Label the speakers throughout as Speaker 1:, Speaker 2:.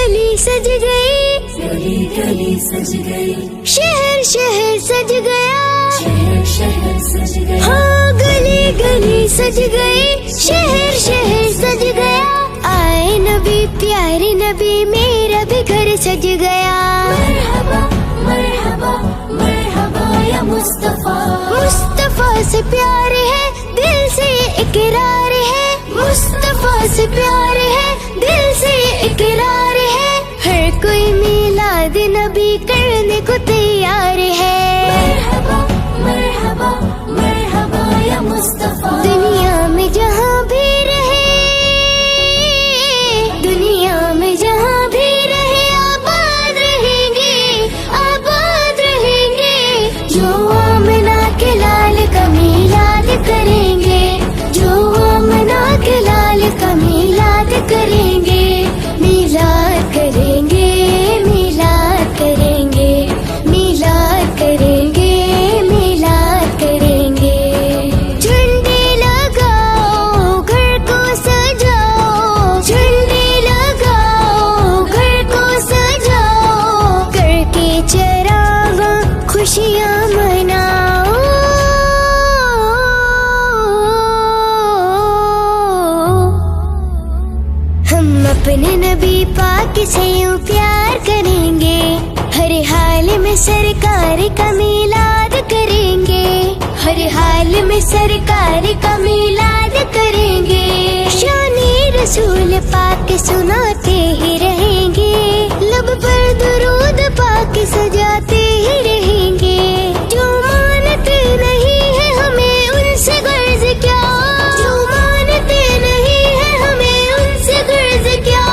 Speaker 1: गली सज गई,
Speaker 2: गली गली सज गई,
Speaker 1: शहर शहर सज गया,
Speaker 2: शहर शहर सज गया।
Speaker 1: हाँ गली गली सज गई, शहर शहर सज गया। आए नबी प्यारे नबी, मेरा भी घर सज गया।
Speaker 2: मरहबा मरहबा मरहबा या मुस्तफा,
Speaker 1: मुस्तफा से प्यार है, दिल से इकरार है। मुस्तफा से प्यार है, दिल से इकरार है। हर कोई मिलाद नबी करने को तैयार है।
Speaker 2: मरहबा मरहबा मरहबा या मुस्तफा।
Speaker 1: दुनिया में जहाँ भी रहे, दुनिया में जहाँ भी रहे, आबाद रहेंगे, आबाद रहेंगे। जो आमना के लाल का मिलाद करेंगे, जो आमना के लाल का मिलाद करेंगे, मिलाद करेंगे, मिलाद करेंगे, मिलाद करेंगे, मिलाद करेंगे। झंडे लगाओ, घर को सजाओ, झंडे लगाओ, घर को सजाओ, करके चराग खुशियाँ मनाओ। हम अपने नबी पाक से यूं प्यार करेंगे, हर हाल में सरकार का मिलाद करेंगे, हर हाल में सरकार का मिलाद करेंगे। शाने रसूल पाक सुनाते ही रहेंगे, लब पर दुरूद पाक सजाते ही रहेंगे। जो मानते नहीं है हमें उनसे गर्ज क्या, जो मानते नहीं है हमें उनसे गर्ज क्या।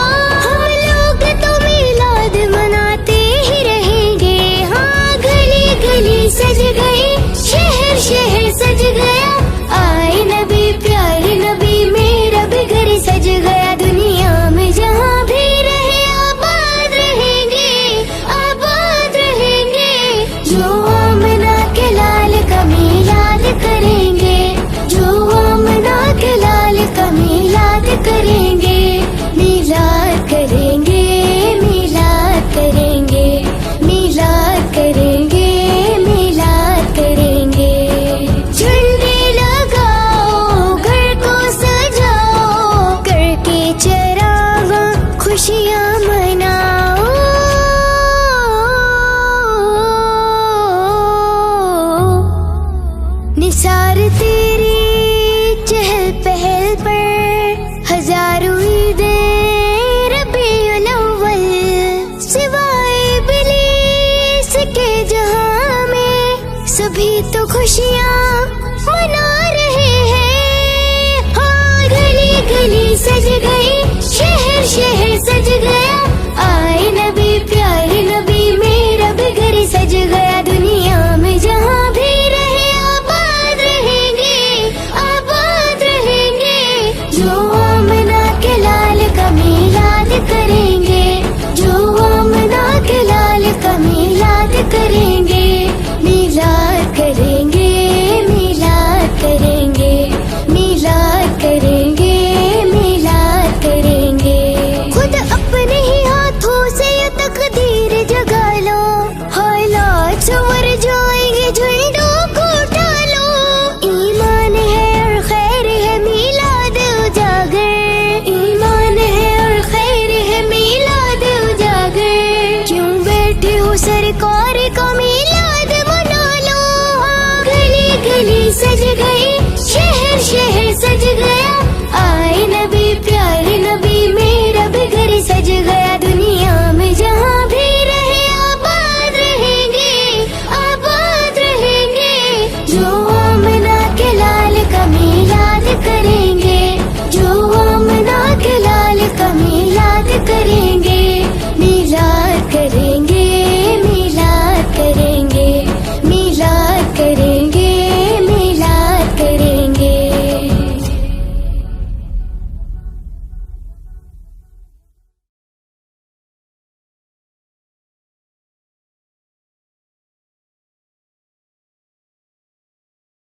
Speaker 1: हम लोग तो मिलाद मनाते ही रहेंगे। हाँ गली गली सज गई, शहर शहर सज गया। आए नबी प्यारे नबी, मेरा भी घर सज गया। दुनिया में जहाँ भी रहे, आबाद रहेंगे, आबाद रहेंगे। जो आमना के लाल का मिलाद करेंगे, जो आमना के लाल का मिलाद करेंगे, मिलाद करेंगे, मिलाद करेंगे, मिलाद करेंगे, मिलाद करेंगे। झंडे लगाओ, घर को सजाओ, करके चराग खुशियाँ मनाओ। निसार तेरी चहल पहल पर, हजारों ईदें रबीउल अव्वल। सिवाय इब्लीस के जहां में सभी तो खुशियाँ मना रहे हैं। हाँ गली गली सज गई, शहर शहर सज गया। आए नबी प्यारे नबी, मेरा भी घर सज गया। दुनिया में जहाँ भी रहे, आबाद रहेंगे, आबाद रहेंगे। जो आमना के लाल का मिलाद करेंगे, जो आमना के लाल का मिलाद करेंगे, मिलाद करेंगे, मिलाद करेंगे, मिलाद करेंगे, मिलाद करेंगे। खुद अपने ही हाथों से ये तकदीर जगा लो, हालात संवर जाएंगे, झंडों को उठा लो। ईमान है और खैर है, मिलाद उजागर। ईमान है और खैर है, मिलाद उजागर। क्यों बैठे हो सरकार का मिलाद मना लो। हाँ गली गली सज गई, शहर शहर सज गया। आए नबी